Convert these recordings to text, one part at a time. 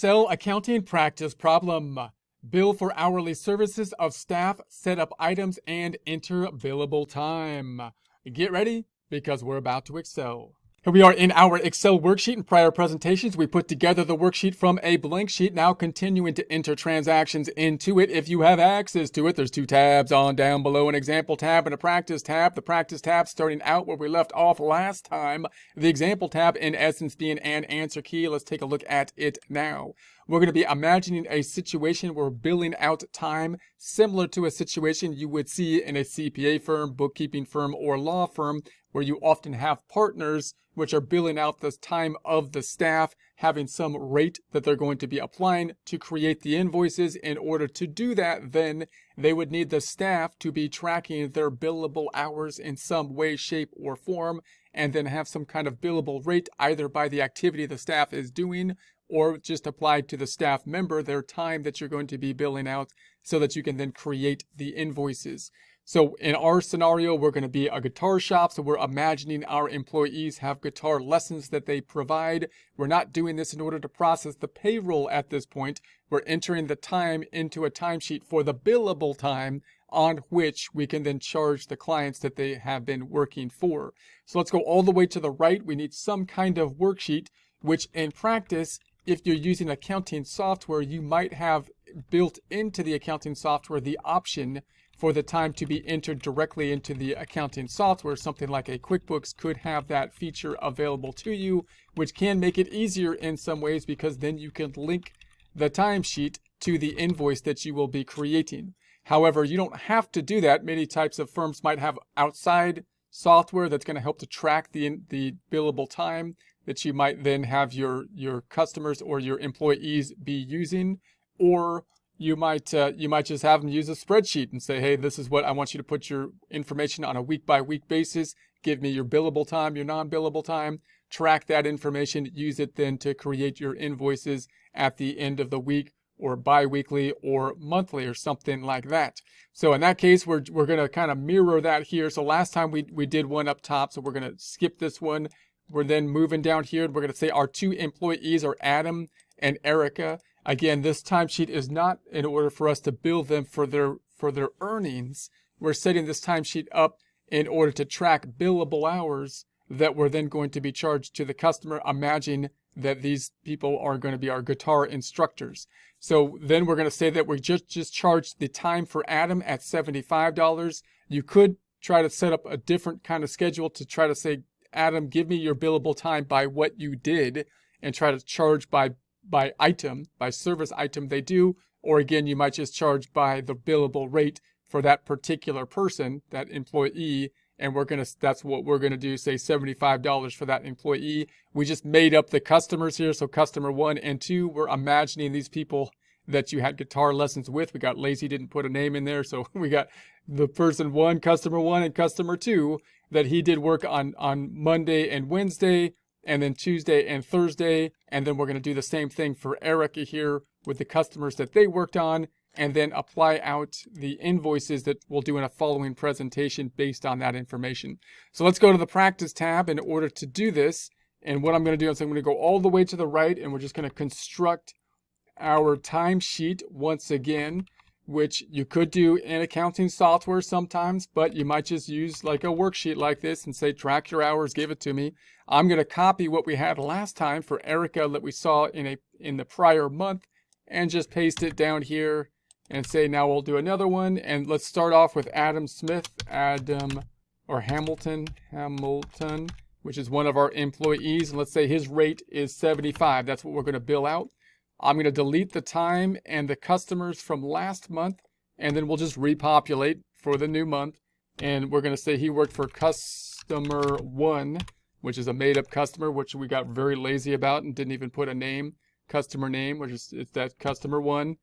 Excel accounting practice problem. Bill for hourly services of staff, set up items, and enter billable time. Get ready, because we're about to excel. Here we are in our Excel worksheet. In prior presentations, we put together the worksheet from a blank sheet, now continuing to enter transactions into it. If you have access to it, there's two tabs on down below, an example tab and a practice tab. The practice tab starting out where we left off last time. The example tab, in essence, being an answer key. Let's take a look at it now. We're going to be imagining a situation where we're billing out time similar to a situation you would see in a CPA firm, bookkeeping firm, or law firm, where you often have partners which are billing out the time of the staff, having some rate that they're going to be applying to create the invoices. In order to do that, then they would need the staff to be tracking their billable hours in some way, shape, or form, and then have some kind of billable rate either by the activity the staff is doing or just applied to the staff member, their time that you're going to be billing out, so that you can then create the invoices. So in our scenario, we're going to be a guitar shop. So we're imagining our employees have guitar lessons that they provide. We're not doing this in order to process the payroll at this point. We're entering the time into a timesheet for the billable time on which we can then charge the clients that they have been working for. So let's go all the way to the right. We need some kind of worksheet, which in practice, if you're using accounting software, you might have built into the accounting software the option for the time to be entered directly into the accounting software. Something like a QuickBooks could have that feature available to you, which can make it easier in some ways, because then you can link the timesheet to the invoice that you will be creating. However, you don't have to do that. Many types of firms might have outside software that's going to help to track the billable time that you might then have your customers or your employees be using, or you might just have them use a spreadsheet and say, hey, this is what I want you to put your information on a week-by-week basis. Give me your billable time, your non-billable time. Track that information. Use it then to create your invoices at the end of the week, or bi-weekly, or monthly, or something like that. So in that case, we're going to kind of mirror that here. So last time we did one up top, so we're going to skip this one. We're then moving down here. We're going to say our two employees are Adam and Erica. Again, this timesheet is not in order for us to bill them for their earnings. We're setting this timesheet up in order to track billable hours that we're then going to be charged to the customer. Imagine that these people are going to be our guitar instructors. So then we're going to say that we just charged the time for Adam at $75. You could try to set up a different kind of schedule to try to say, Adam, give me your billable time by what you did, and try to charge by item, by service item they do. Or again, you might just charge by the billable rate for that particular person, that employee. And that's what we're going to do, say $75 for that employee. We just made up the customers here. So customer 1 and 2, we're imagining these people that you had guitar lessons with. We got lazy, didn't put a name in there. So we got the person 1, customer 1, and customer 2, that he did work on Monday and Wednesday, and then Tuesday and Thursday. And then we're going to do the same thing for Erica here with the customers that they worked on, and then apply out the invoices that we'll do in a following presentation based on that information. So let's go to the practice tab in order to do this. And what I'm going to do is I'm going to go all the way to the right, and we're just going to construct our timesheet once again, which you could do in accounting software sometimes, but you might just use like a worksheet like this and say, track your hours, give it to me. I'm going to copy what we had last time for Erica that we saw in the prior month, and just paste it down here and say, now we'll do another one. And let's start off with Adam Smith, Hamilton, which is one of our employees. And let's say his rate is 75. That's what we're going to bill out. I'm going to delete the time and the customers from last month, and then we'll just repopulate for the new month. And we're going to say he worked for customer 1, which is a made-up customer, which we got very lazy about and didn't even put a name, customer name, which is that customer 1.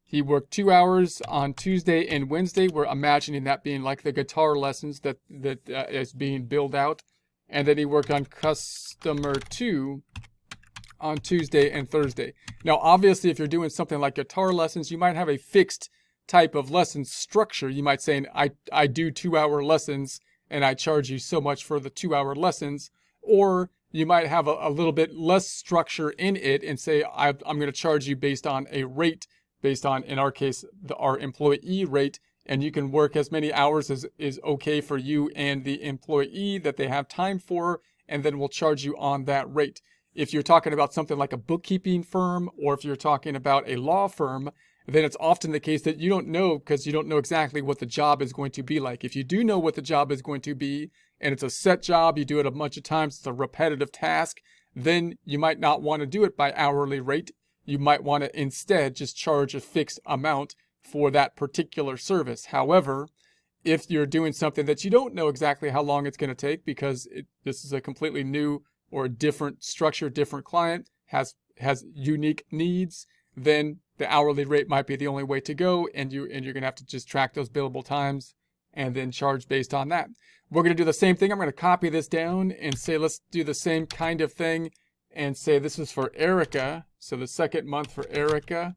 He worked 2 hours on Tuesday and Wednesday. We're imagining that being like the guitar lessons that is being billed out. And then he worked on customer 2 on Tuesday and Thursday. Now, obviously, if you're doing something like guitar lessons, you might have a fixed type of lesson structure. You might say, I do 2-hour lessons and I charge you so much for the 2-hour lessons. Or you might have a little bit less structure in it and say, I'm going to charge you based on a rate, based on, in our case, our employee rate, and you can work as many hours as is okay for you and the employee that they have time for, and then we'll charge you on that rate. If you're talking about something like a bookkeeping firm, or if you're talking about a law firm, then it's often the case that you don't know, because you don't know exactly what the job is going to be like. If you do know what the job is going to be, and it's a set job, you do it a bunch of times, it's a repetitive task, then you might not want to do it by hourly rate. You might want to instead just charge a fixed amount for that particular service. However, if you're doing something that you don't know exactly how long it's going to take, because this is a completely new or a different structure, different client, has unique needs, then the hourly rate might be the only way to go, and you're going to have to just track those billable times and then charge based on that. We're going to do the same thing. I'm going to copy this down and say, let's do the same kind of thing and say this is for Erica. So the second month for Erica,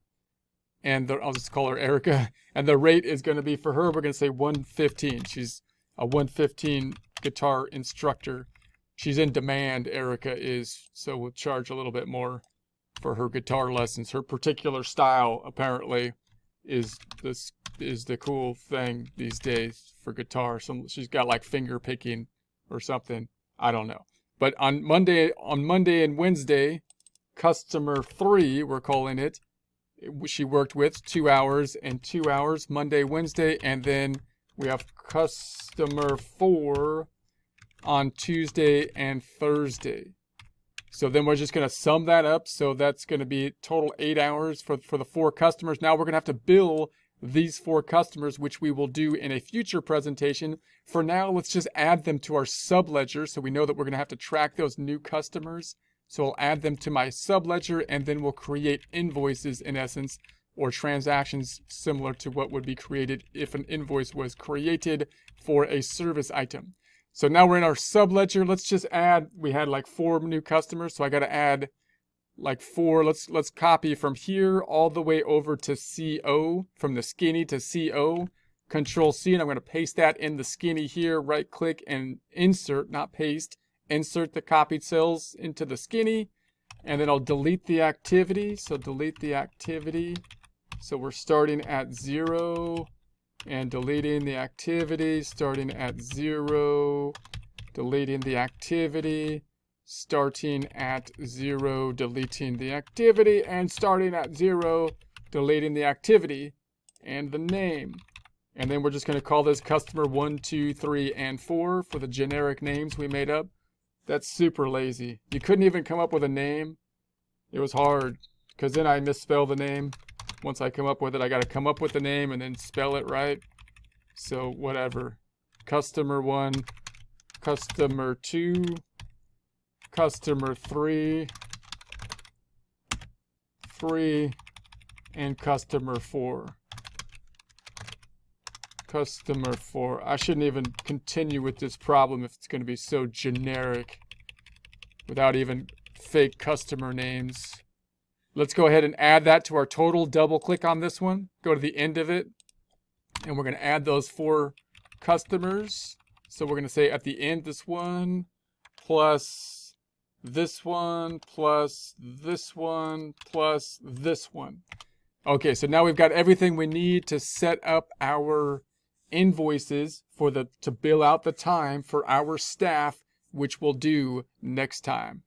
and I'll just call her Erica, and the rate is going to be for her, we're going to say $115. She's a $115 guitar instructor. She's in demand, Erica is, so we'll charge a little bit more for her guitar lessons. Her particular style apparently is the cool thing these days for guitar. She's got like finger picking or something. I don't know. But on Monday and Wednesday, customer 3, we're calling it, she worked with 2 hours and 2 hours, Monday, Wednesday, and then we have customer 4 on Tuesday and Thursday. So then we're just going to sum that up. So that's going to be total 8 hours for the 4 customers. Now we're going to have to bill these 4 customers, which we will do in a future presentation. For now, let's just add them to our subledger, so we know that we're going to have to track those new customers. So I'll add them to my subledger, and then we'll create invoices in essence, or transactions similar to what would be created if an invoice was created for a service item. So now we're in our subledger. Let's just add, we had like 4 new customers, so I got to add like 4. Let's copy from here all the way over to CO, from the skinny to CO. Control C, and I'm going to paste that in the skinny here. Right click and insert, not paste. Insert the copied cells into the skinny, and then I'll delete the activity. So delete the activity. So we're starting at 0 and deleting the activity, starting at 0, deleting the activity, starting at 0, deleting the activity, and starting at 0, deleting the activity and the name. And then we're just going to call this customer 1, 2, 3, and 4 for the generic names we made up. That's super lazy. You couldn't even come up with a name. It was hard, because then I misspell the name. Once I come up with it, I got to come up with the name and then spell it right. So whatever. Customer 1, customer 2, customer 3, and customer 4. Customer 4. I shouldn't even continue with this problem if it's going to be so generic without even fake customer names. Let's go ahead and add that to our total. Double click on this one, go to the end of it, and we're going to add those 4 customers. So we're going to say at the end, this one plus this one plus this one plus this one. Okay, so now we've got everything we need to set up our invoices to bill out the time for our staff, which we'll do next time.